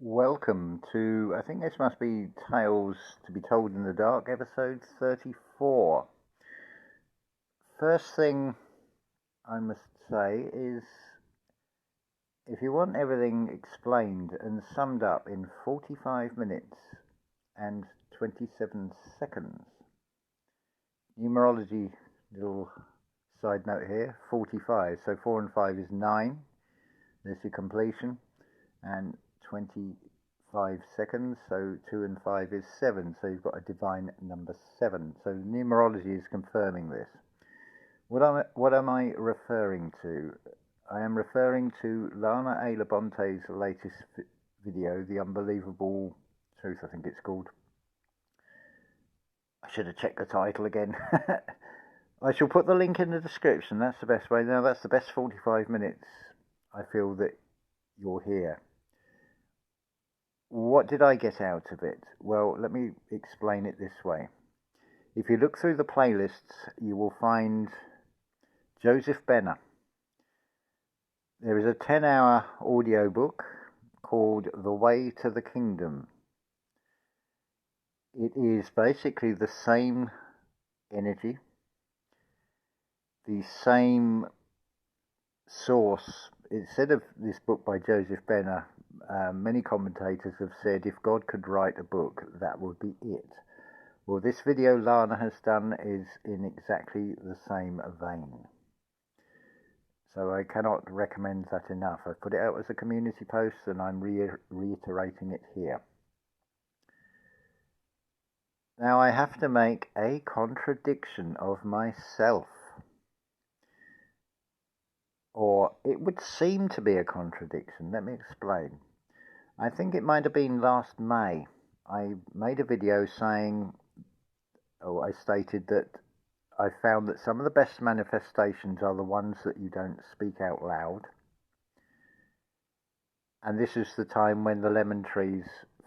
Welcome to, I think this must be Tales to be Told in the Dark, episode 34. First thing I must say is if you want everything explained and summed up in 45 minutes and 27 seconds, numerology, little side note here, 45. So 4 and 5 is 9. There's your completion. And 25 seconds, so 2 and 5 is 7, so you've got a divine number 7. So numerology is confirming this. What am I referring to? I am referring to Lana LaBonte's latest video, The Unbelievable Truth, I think it's called. I should have checked the title again. I shall put the link in the description. That's the best way. Now, that's the best 45 minutes I feel that you'll hear. What did I get out of it? Well, let me explain it this way. If you look through the playlists, you will find Joseph Benner. There is a 10-hour audiobook called The Way to the Kingdom. It is basically the same energy, the same source. Instead of this book by Joseph Benner, many commentators have said if God could write a book, that would be it. Well, this video Lana has done is in exactly the same vein. So I cannot recommend that enough. I put it out as a community post and I'm reiterating it here. Now I have to make a contradiction of myself. Or it would seem to be a contradiction. Let me explain. I think it might have been last May. I made a video saying, I stated that I found that some of the best manifestations are the ones that you don't speak out loud. And this is the time when the lemon trees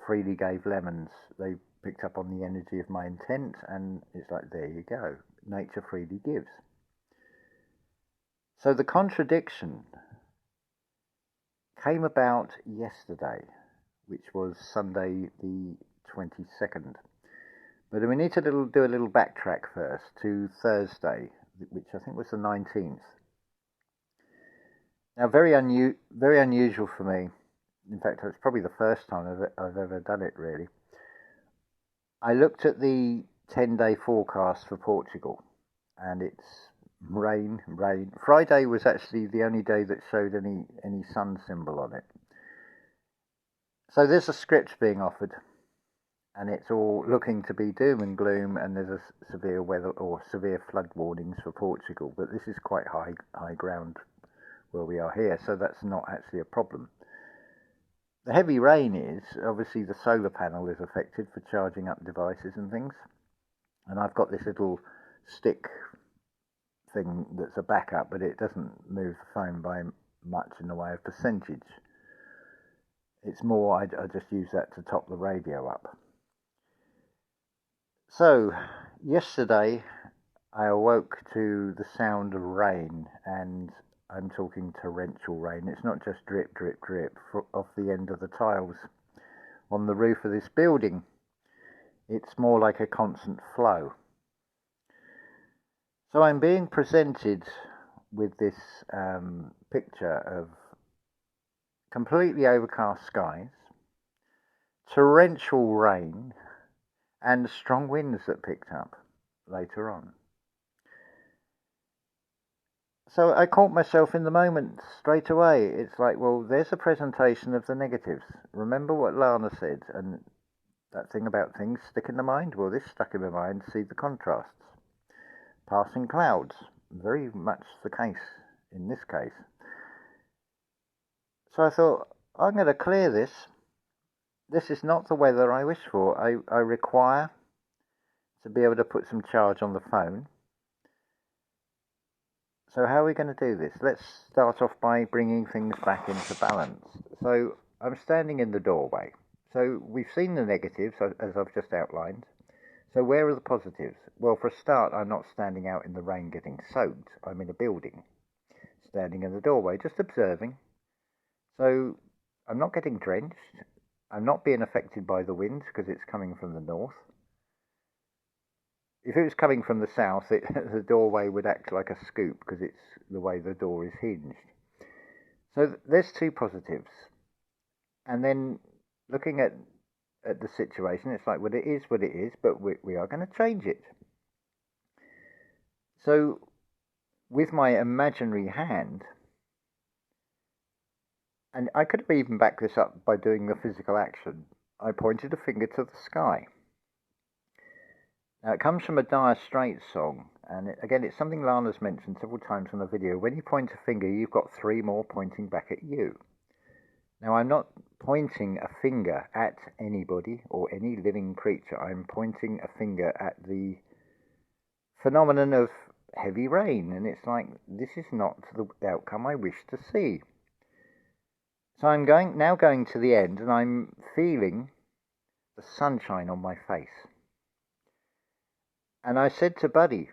freely gave lemons. They picked up on the energy of my intent, and it's like, there you go. Nature freely gives. So the contradiction came about yesterday, which was Sunday the 22nd. But we need to do a little backtrack first to Thursday, which I think was the 19th. Now, very unusual for me. In fact, it's probably the first time I've ever done it, really. I looked at the 10-day forecast for Portugal, and it's rain. Friday was actually the only day that showed any sun symbol on it. So there's a script being offered, and it's all looking to be doom and gloom, and there's a severe weather or severe flood warnings for Portugal. But this is quite high ground where we are here, so that's not actually a problem. The heavy rain is, obviously the solar panel is affected for charging up devices and things. And I've got this little stick thing that's a backup, but it doesn't move the phone by much in the way of percentage. It's more, I just use that to top the radio up. So, yesterday I awoke to the sound of rain, and I'm talking torrential rain. It's not just drip, drip, drip off the end of the tiles on the roof of this building. It's more like a constant flow. So I'm being presented with this picture of completely overcast skies, torrential rain, and strong winds that picked up later on. So I caught myself in the moment straight away. It's like, well, there's a presentation of the negatives. Remember what Lana said, and that thing about things stick in the mind? Well, this stuck in my mind. See the contrasts. Passing clouds, very much the case in this case. So I thought, I'm going to clear this. This is not the weather I wish for. I require to be able to put some charge on the phone. So how are we going to do this? Let's start off by bringing things back into balance. So I'm standing in the doorway. So we've seen the negatives, as I've just outlined. So where are the positives? Well, for a start, I'm not standing out in the rain getting soaked. I'm in a building, standing in the doorway, just observing. So I'm not getting drenched. I'm not being affected by the wind because it's coming from the north. If it was coming from the south, the doorway would act like a scoop because it's the way the door is hinged. So there's two positives. And then looking at the situation, it's like, well, it is what it is, but we are going to change it. So with my imaginary hand, and I could have even backed this up by doing the physical action, I pointed a finger to the sky. Now, it comes from a Dire Straits song, and again, it's something Lana's mentioned several times on the video. When you point a finger, you've got three more pointing back at you. Now, I'm not pointing a finger at anybody or any living creature. I'm pointing a finger at the phenomenon of heavy rain, and it's like, this is not the outcome I wish to see. So I'm now going to the end, and I'm feeling the sunshine on my face. And I said to Buddy,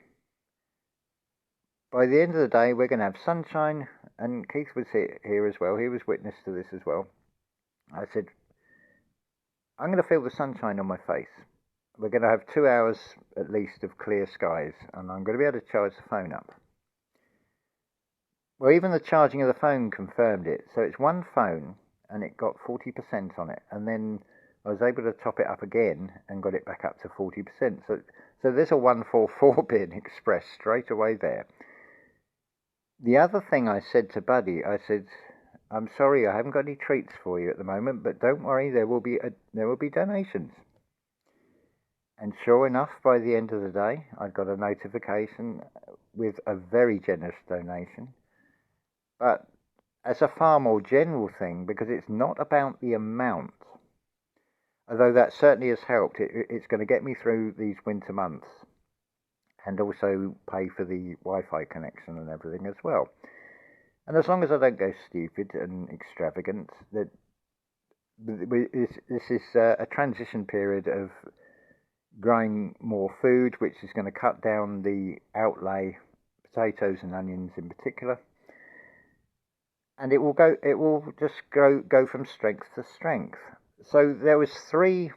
by the end of the day, we're going to have sunshine, and Keith was here as well. He was witness to this as well. I said, I'm going to feel the sunshine on my face. We're going to have 2 hours at least of clear skies, and I'm going to be able to charge the phone up. Well, even the charging of the phone confirmed it. So it's one phone, and it got 40% on it. And then I was able to top it up again and got it back up to 40%. So there's a 144 being expressed straight away there. The other thing I said to Buddy, I said, I'm sorry, I haven't got any treats for you at the moment, but don't worry, there will be donations. And sure enough, by the end of the day, I got a notification with a very generous donation. But as a far more general thing, because it's not about the amount, although that certainly has helped, it's going to get me through these winter months and also pay for the Wi-Fi connection and everything as well. And as long as I don't go stupid and extravagant, this is a transition period of growing more food, which is going to cut down the outlay, potatoes and onions in particular. And it will just go from strength to strength. So there was 3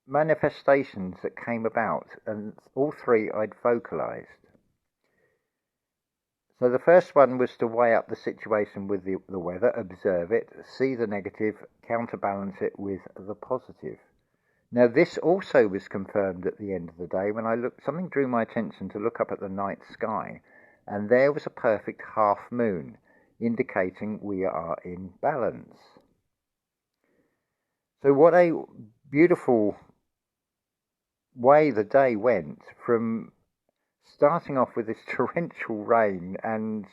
manifestations that came about, and all 3 I'd vocalized. So the first one was to weigh up the situation with the weather, observe it, see the negative, counterbalance it with the positive. Now this also was confirmed at the end of the day when something drew my attention to look up at the night sky, and there was a perfect half moon, indicating we are in balance. So what a beautiful way the day went, from starting off with this torrential rain, and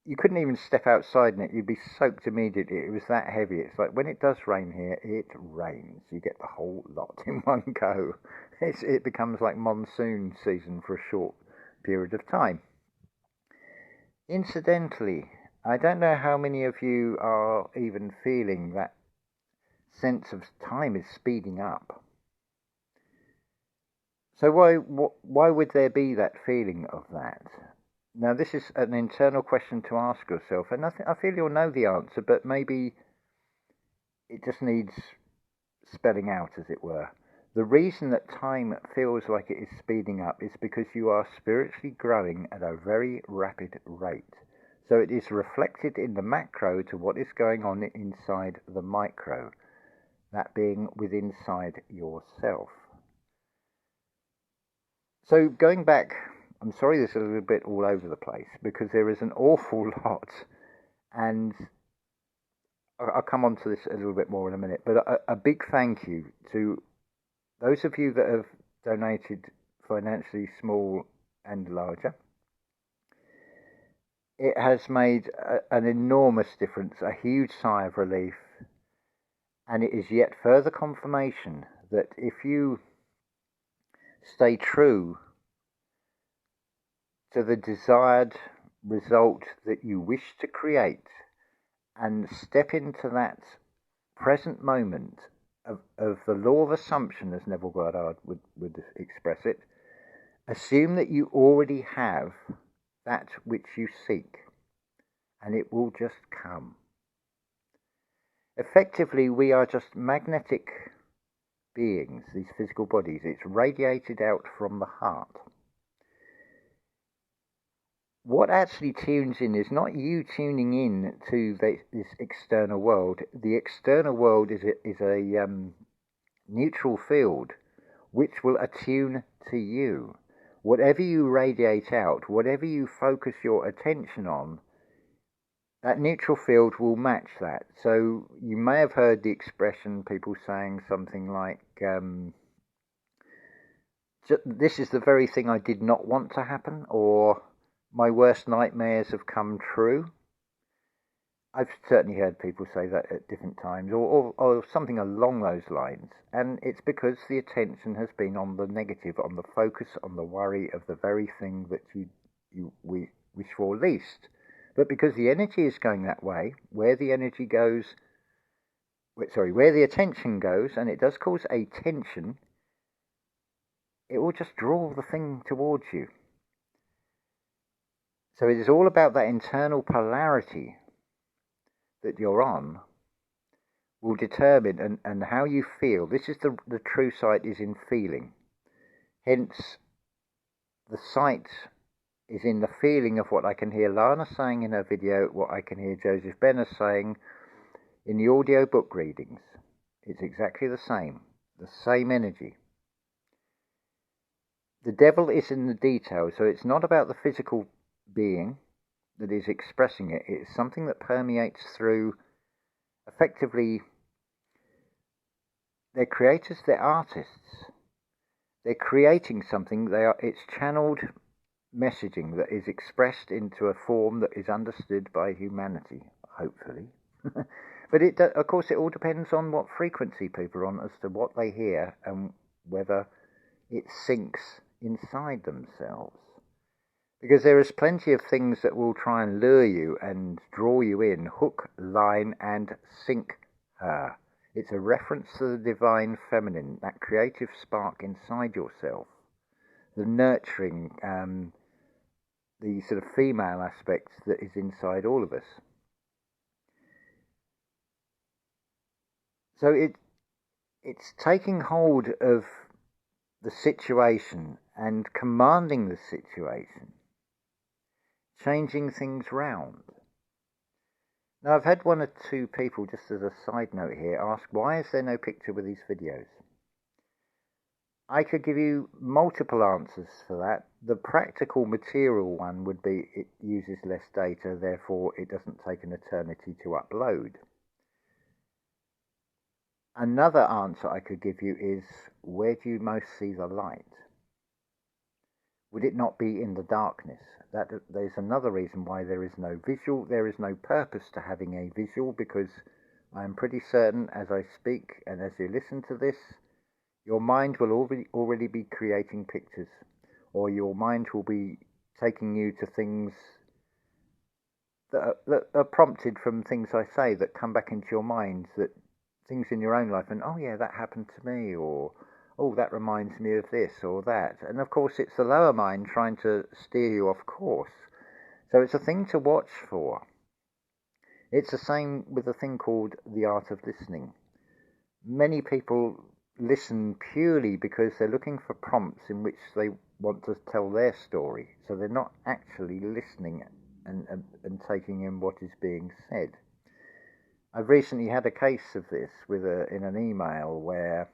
you couldn't even step outside in it, you'd be soaked immediately. It was that heavy. It's like when it does rain here, it rains. You get the whole lot in one go. It becomes like monsoon season for a short period of time. Incidentally, I don't know how many of you are even feeling that sense of time is speeding up. So why would there be that feeling of that? Now, this is an internal question to ask yourself, and I feel you'll know the answer, but maybe it just needs spelling out, as it were. The reason that time feels like it is speeding up is because you are spiritually growing at a very rapid rate. So it is reflected in the macro to what is going on inside the micro, that being within inside yourself. So going back, I'm sorry this is a little bit all over the place, because there is an awful lot, and I'll come on to this a little bit more in a minute, but a big thank you to those of you that have donated financially, small and larger. It has made an enormous difference, a huge sigh of relief, and it is yet further confirmation that if you stay true to the desired result that you wish to create and step into that present moment of the law of assumption, as Neville Goddard would express it, assume that you already have that which you seek, and it will just come. Effectively, we are just magnetic beings, these physical bodies. It's radiated out from the heart. What actually tunes in is not you tuning in to this external world. The external world is a neutral field which will attune to you. Whatever you radiate out, whatever you focus your attention on, that neutral field will match that. So you may have heard the expression, people saying something like, this is the very thing I did not want to happen, or my worst nightmares have come true. I've certainly heard people say that at different times, or something along those lines. And it's because the attention has been on the negative, on the focus, on the worry of the very thing that you wish for least. But because the energy is going that way, where the attention goes, and it does cause a tension, it will just draw the thing towards you. So it is all about that internal polarity that you're on will determine and how you feel. This is the true sight is in feeling. Hence, the sight is in the feeling of what I can hear Lana saying in her video, what I can hear Joseph Benner saying in the audio book readings. It's exactly the same energy. The devil is in the details, so it's not about the physical being that is expressing it. It's something that permeates through, effectively, they're creators, they're artists. They're creating something, it's channeled messaging that is expressed into a form that is understood by humanity, hopefully. But of course it all depends on what frequency people are on as to what they hear and whether it sinks inside themselves. Because there is plenty of things that will try and lure you and draw you in, hook, line and sink her. It's a reference to the divine feminine, that creative spark inside yourself, the nurturing, the sort of female aspect that is inside all of us. So it's taking hold of the situation and commanding the situation, changing things round. Now, I've had one or two people, just as a side note here, ask, why is there no picture with these videos? I could give you multiple answers for that. The practical material one would be it uses less data, therefore it doesn't take an eternity to upload. Another answer I could give you is, where do you most see the light? Would it not be in the darkness? There's another reason why there is no visual. There is no purpose to having a visual, because I'm pretty certain as I speak and as you listen to this, your mind will already be creating pictures, or your mind will be taking you to things that are prompted from things I say that come back into your mind, that things in your own life, and oh yeah, that happened to me, or oh, that reminds me of this or that. And of course it's the lower mind trying to steer you off course. So it's a thing to watch for. It's the same with a thing called the art of listening. Many people listen purely because they're looking for prompts in which they want to tell their story. So they're not actually listening and taking in what is being said. I've recently had a case of this in an email where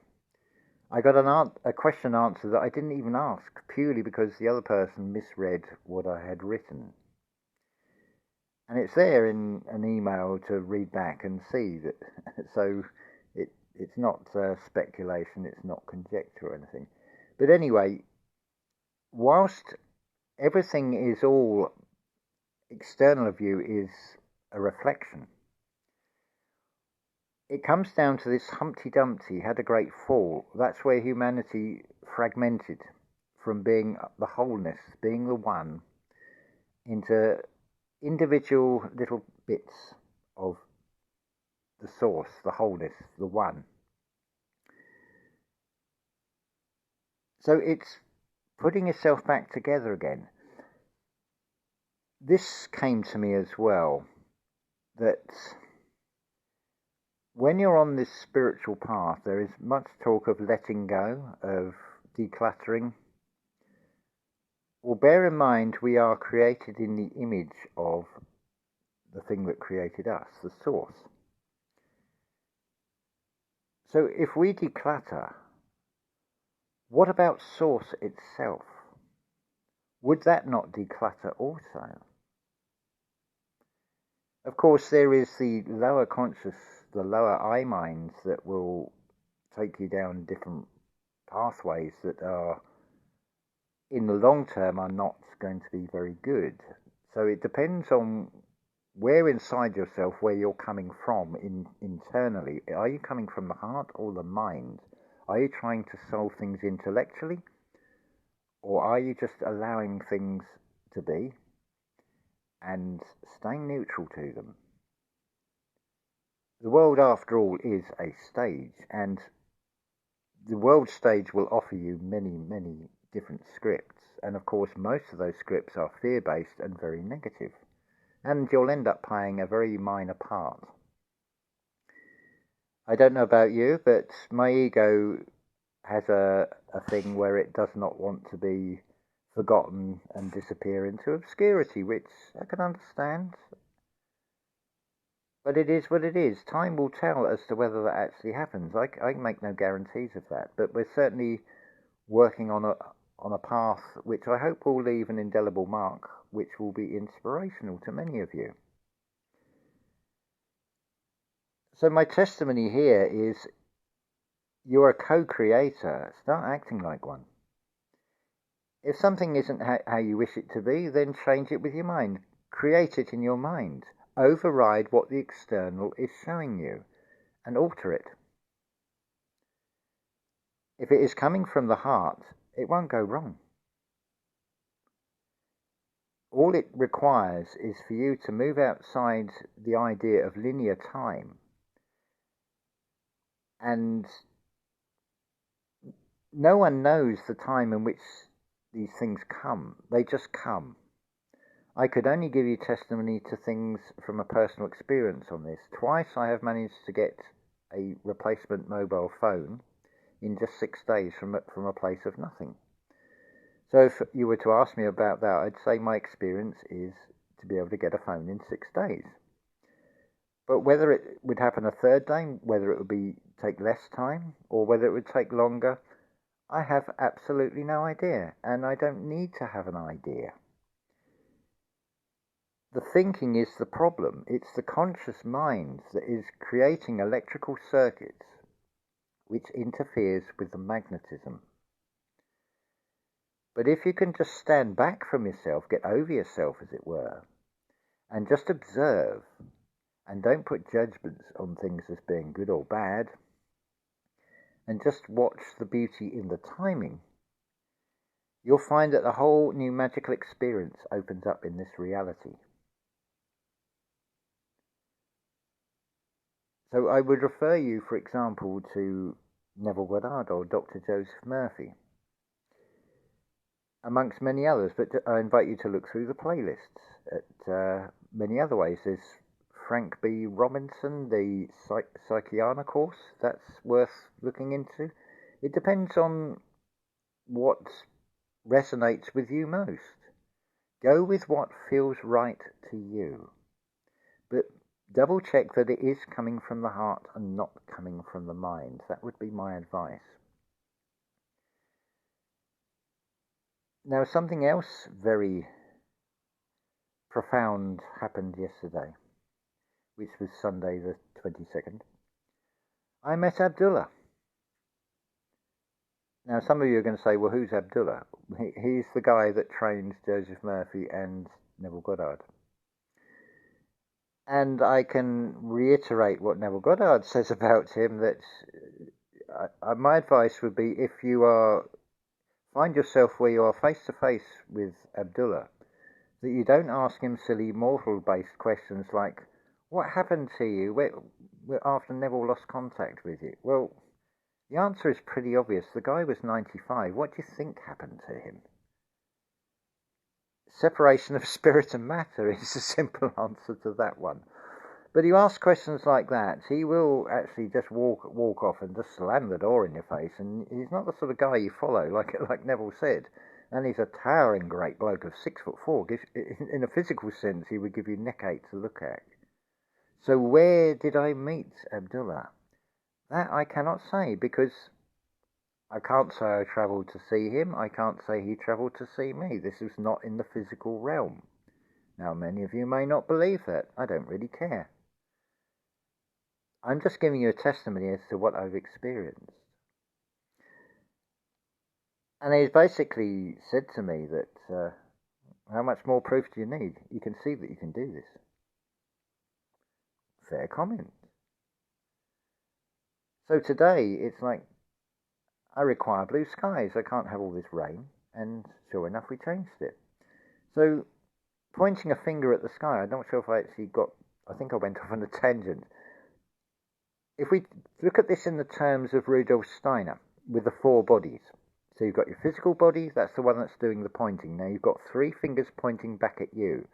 I got a question answered that I didn't even ask, purely because the other person misread what I had written. And it's there in an email to read back and see that. So it's not speculation, it's not conjecture or anything. But anyway, whilst everything is all external of you is a reflection, it comes down to this Humpty Dumpty had a great fall. That's where humanity fragmented from being the wholeness, being the one, into individual little bits of the source, the wholeness, the one. So it's putting yourself back together again. This came to me as well, that when you're on this spiritual path, there is much talk of letting go, of decluttering. Well, bear in mind we are created in the image of the thing that created us, the source. So if we declutter, what about source itself? Would that not declutter also? Of course, there is the lower conscious, the lower I minds that will take you down different pathways that are, in the long term, are not going to be very good. So it depends on where inside yourself, where you're coming from internally. Are you coming from the heart or the mind? Are you trying to solve things intellectually? Or are you just allowing things to be and staying neutral to them? The world, after all, is a stage, and the world stage will offer you many, many different scripts. And of course, most of those scripts are fear-based and very negative. And you'll end up playing a very minor part. I don't know about you, but my ego has a thing where it does not want to be forgotten and disappear into obscurity, which I can understand. But it is what it is. Time will tell as to whether that actually happens. I make no guarantees of that, but we're certainly working on a path which I hope will leave an indelible mark, which will be inspirational to many of you. So my testimony here is, you're a co-creator. Start acting like one. If something isn't how you wish it to be, then change it with your mind. Create it in your mind. Override what the external is showing you and alter it. If it is coming from the heart, it won't go wrong. All it requires is for you to move outside the idea of linear time, and no one knows the time in which these things come. They just come. I could only give you testimony to things from a personal experience on this. Twice I have managed to get a replacement mobile phone in just 6 days from a place of nothing. So if you were to ask me about that, I'd say my experience is to be able to get a phone in 6 days. But whether it would happen a third day, whether it would take less time, or whether it would take longer, I have absolutely no idea, and I don't need to have an idea. The thinking is the problem. It's the conscious mind that is creating electrical circuits which interferes with the magnetism. But if you can just stand back from yourself, get over yourself as it were, and just observe, and don't put judgments on things as being good or bad, and just watch the beauty in the timing, you'll find that a whole new magical experience opens up in this reality. So I would refer you, for example, to Neville Goddard or Dr. Joseph Murphy, amongst many others, but I invite you to look through the playlists at many other ways. There's Frank B. Robinson, the Psychiana course, that's worth looking into. It depends on what resonates with you most. Go with what feels right to you, but double check that it is coming from the heart and not coming from the mind. That would be my advice. Now, something else very profound happened yesterday, which was Sunday the 22nd. I met Abdullah. Now, some of you are going to say, well, who's Abdullah? He's the guy that trained Joseph Murphy and Neville Goddard. And I can reiterate what Neville Goddard says about him, that my advice would be, if you find yourself where you are face to face with Abdullah, that you don't ask him silly mortal-based questions like, what happened to you after Neville lost contact with you? Well, the answer is pretty obvious. The guy was 95. What do you think happened to him? Separation of spirit and matter is the simple answer to that one. But you ask questions like that, he will actually just walk off and just slam the door in your face, and he's not the sort of guy you follow, like Neville said. And he's a towering great bloke of 6'4". In a physical sense, he would give you neckache to look at. So where did I meet Abdullah? That I cannot say, because I can't say I travelled to see him. I can't say he travelled to see me. This is not in the physical realm. Now, many of you may not believe that. I don't really care. I'm just giving you a testimony as to what I've experienced. And he basically said to me that, how much more proof do you need? You can see that you can do this. Fair comment. So today, it's like, I require blue skies. I can't have all this rain. And sure enough, we changed it. So, pointing a finger at the sky, I'm not sure if I actually I think I went off on a tangent. If we look at this in the terms of Rudolf Steiner, with the 4 bodies. So you've got your physical body, that's the one that's doing the pointing. Now you've got 3 fingers pointing back at you.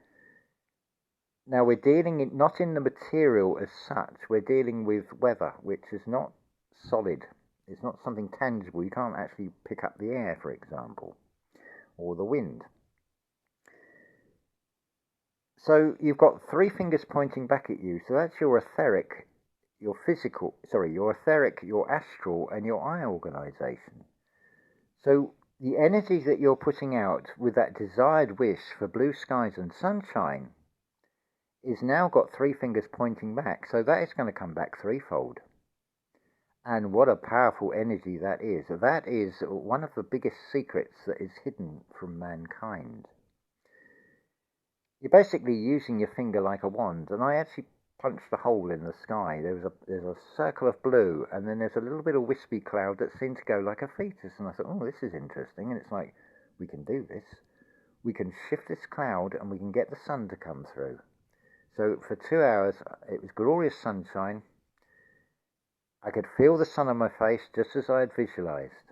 Now we're dealing not in the material as such, we're dealing with weather, which is not solid. It's not something tangible. You can't actually pick up the air, for example, or the wind. So you've got 3 fingers pointing back at you, so that's your etheric, your etheric, your astral, and your eye organization. So the energy that you're putting out with that desired wish for blue skies and sunshine is now got 3 fingers pointing back, so that is going to come back threefold. And what a powerful energy that is. That is one of the biggest secrets that is hidden from mankind. You're basically using your finger like a wand, and I actually punched a hole in the sky. There's a circle of blue, and then there's a little bit of wispy cloud that seemed to go like a fetus. And I thought, oh, this is interesting. And it's like, we can do this. We can shift this cloud, and we can get the sun to come through. So for 2 hours, it was glorious sunshine. I could feel the sun on my face just as I had visualized.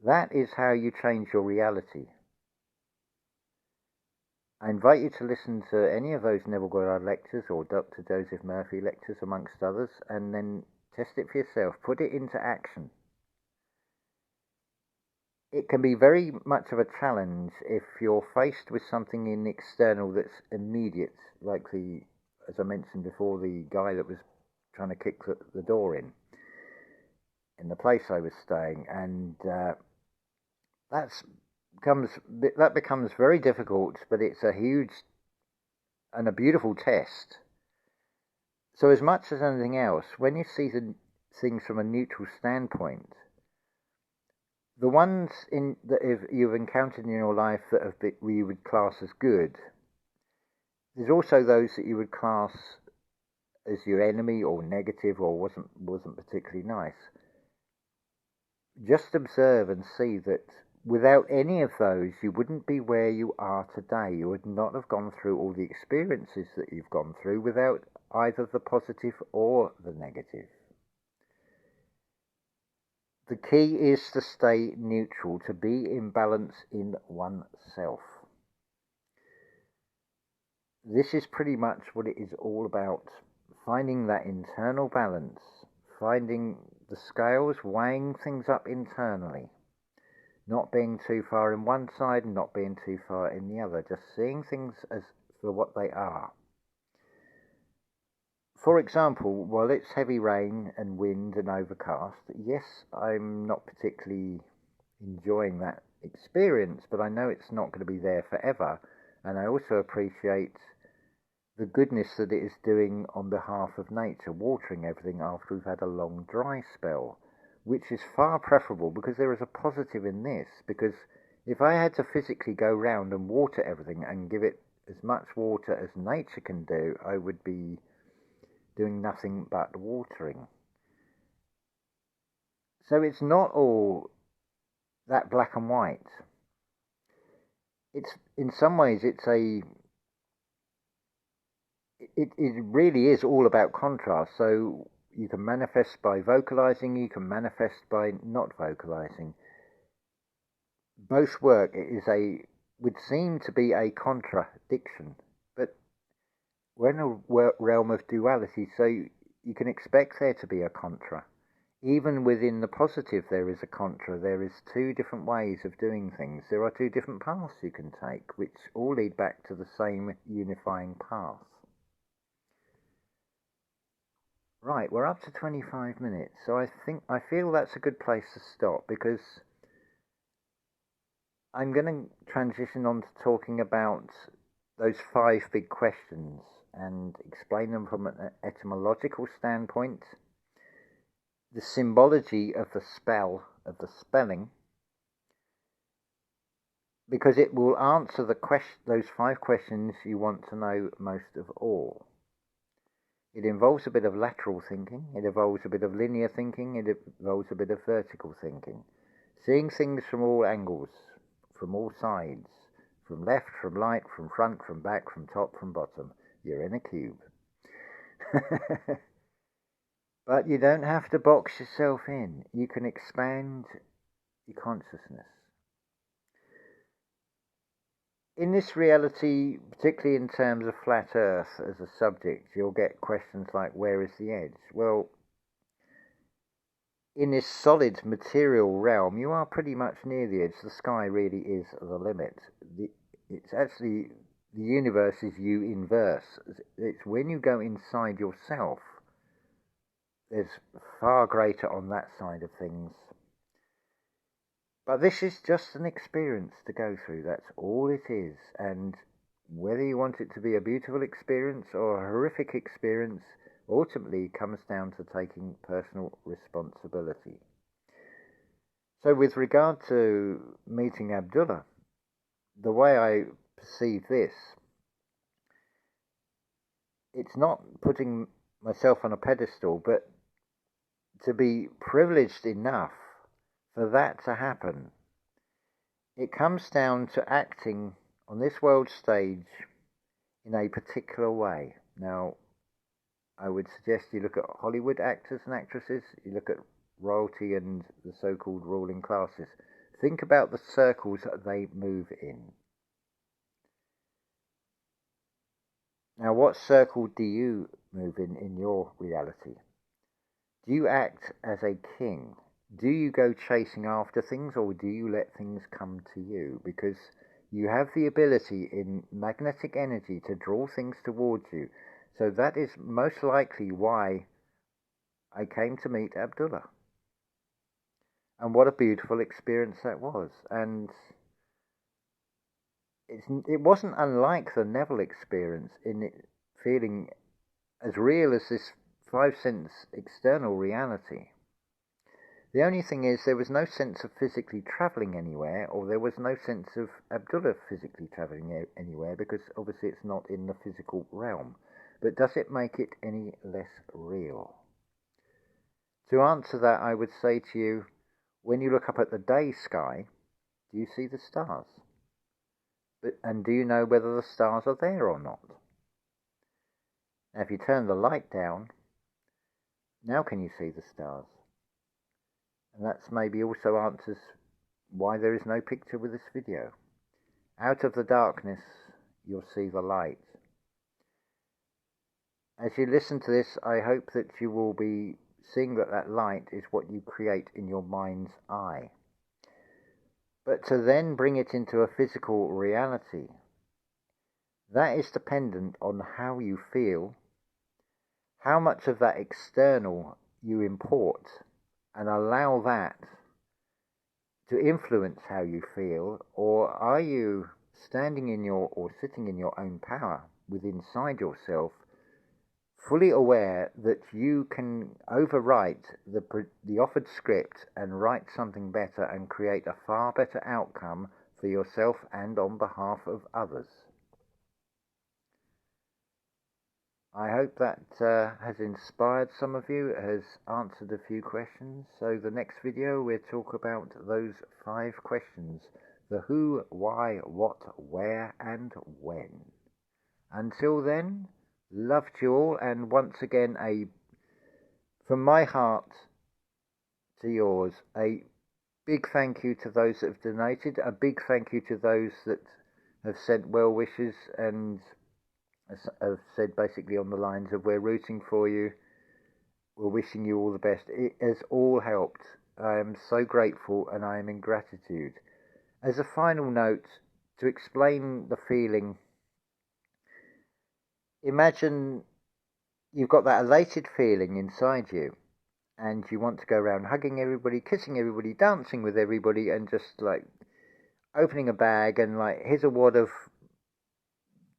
That is how you change your reality. I invite you to listen to any of those Neville Goddard lectures or Dr. Joseph Murphy lectures, amongst others, and then test it for yourself. Put it into action. It can be very much of a challenge if you're faced with something in external that's immediate, like as I mentioned before, the guy that was trying to kick the door in the place I was staying, and that becomes very difficult, but it's a huge and a beautiful test. So as much as anything else, when you see the things from a neutral standpoint, the ones that you've encountered in your life that we would class as good, there's also those that you would class as your enemy or negative or wasn't particularly nice. Just observe and see that without any of those, you wouldn't be where you are today. You would not have gone through all the experiences that you've gone through without either the positive or the negative. The key is to stay neutral, to be in balance in oneself. This is pretty much what it is all about. Finding that internal balance, finding the scales, weighing things up internally, not being too far in one side and not being too far in the other, just seeing things as for what they are. For example, while it's heavy rain and wind and overcast, yes, I'm not particularly enjoying that experience, but I know it's not going to be there forever, and I also appreciate the goodness that it is doing on behalf of nature, watering everything after we've had a long dry spell, which is far preferable, because there is a positive in this. Because if I had to physically go round and water everything and give it as much water as nature can do, I would be doing nothing but watering. So it's not all that black and white. It's, in some ways, it really is all about contrast. So you can manifest by vocalizing, you can manifest by not vocalizing. Both work. It would seem to be a contradiction, but we're in a realm of duality, so you can expect there to be a contra. Even within the positive, there is a contra. There is two different ways of doing things. There are two different paths you can take, which all lead back to the same unifying path. Right, we're up to 25 minutes, so I feel that's a good place to stop, because I'm going to transition on to talking about those 5 big questions and explain them from an etymological standpoint, the symbology of the spell, of the spelling, because it will answer those 5 questions you want to know most of all. It involves a bit of lateral thinking, it involves a bit of linear thinking, it involves a bit of vertical thinking. Seeing things from all angles, from all sides, from left, from right, from front, from back, from top, from bottom. You're in a cube. But you don't have to box yourself in. You can expand your consciousness. In this reality, particularly in terms of flat Earth as a subject, you'll get questions like, where is the edge? Well, in this solid material realm, you are pretty much near the edge. The sky really is the limit. It's actually, the universe is you inverse. It's when you go inside yourself, there's far greater on that side of things. But this is just an experience to go through. That's all it is. And whether you want it to be a beautiful experience or a horrific experience, ultimately comes down to taking personal responsibility. So with regard to meeting Abdullah, the way I perceive this, it's not putting myself on a pedestal, but to be privileged enough for that to happen. It comes down to acting on this world stage in a particular way. Now, I would suggest you look at Hollywood actors and actresses, you look at royalty and the so-called ruling classes. Think about the circles that they move in. Now, what circle do you move in your reality? Do you act as a king? Do you go chasing after things, or do you let things come to you? Because you have the ability in magnetic energy to draw things towards you. So that is most likely why I came to meet Abdullah. And what a beautiful experience that was. And it wasn't unlike the Neville experience in it feeling as real as this 5-sense external reality. The only thing is, there was no sense of physically travelling anywhere, or there was no sense of Abdullah physically travelling anywhere, because obviously it's not in the physical realm. But does it make it any less real? To answer that, I would say to you, when you look up at the day sky, do you see the stars? And do you know whether the stars are there or not? Now, if you turn the light down, now can you see the stars? And that's maybe also answers why there is no picture with this video. Out of the darkness, you'll see the light. As you listen to this, I hope that you will be seeing that that light is what you create in your mind's eye. But to then bring it into a physical reality, that is dependent on how you feel, how much of that external you import, and allow that to influence how you feel, or are you standing in or sitting in your own power within inside yourself, fully aware that you can overwrite the offered script and write something better and create a far better outcome for yourself and on behalf of others. I hope that has inspired some of you, has answered a few questions. So the next video we'll talk about those 5 questions: the who, why, what, where, and when. Until then, love to you all, and once again, from my heart to yours, a big thank you to those that have donated, a big thank you to those that have sent well wishes and have said basically on the lines of we're rooting for you, we're wishing you all the best. It has all helped. I am so grateful and I am in gratitude. As a final note, to explain the feeling, imagine you've got that elated feeling inside you and you want to go around hugging everybody, kissing everybody, dancing with everybody, and just like opening a bag and like, here's a wad of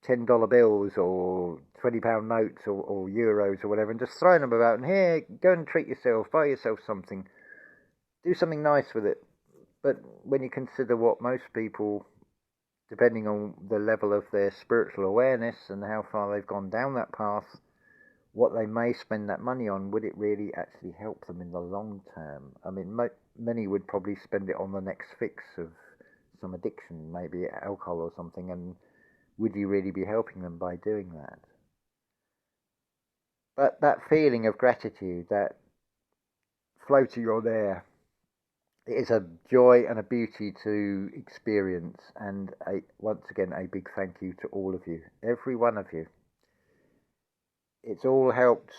$10 bills or £20 notes or euros or whatever, and just throwing them about, and here, go and treat yourself, buy yourself something, do something nice with it. But when you consider what most people, depending on the level of their spiritual awareness and how far they've gone down that path, what they may spend that money on, would it really actually help them in the long term? I mean, many would probably spend it on the next fix of some addiction, maybe alcohol or something, and would you really be helping them by doing that? But that feeling of gratitude, that floating on air, it is a joy and a beauty to experience. And once again, a big thank you to all of you, every one of you. It's all helped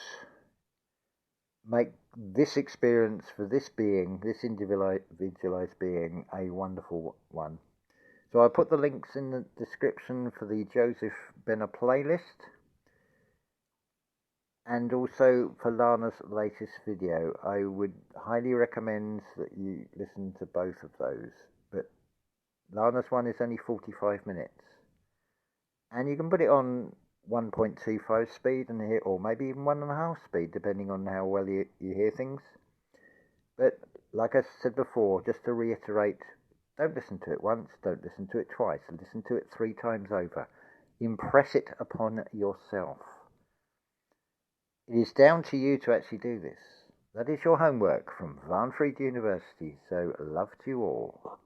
make this experience for this being, this individualized being, a wonderful one. So I put the links in the description for the Joseph Benner playlist, and also for Lana's latest video. I would highly recommend that you listen to both of those. But Lana's one is only 45 minutes. And you can put it on 1.25 speed and hear, or maybe even 1.5 speed, depending on how well you hear things. But like I said before, just to reiterate, don't listen to it once, don't listen to it twice, listen to it 3 times over. Impress it upon yourself. It is down to you to actually do this. That is your homework from Van University, so love to you all.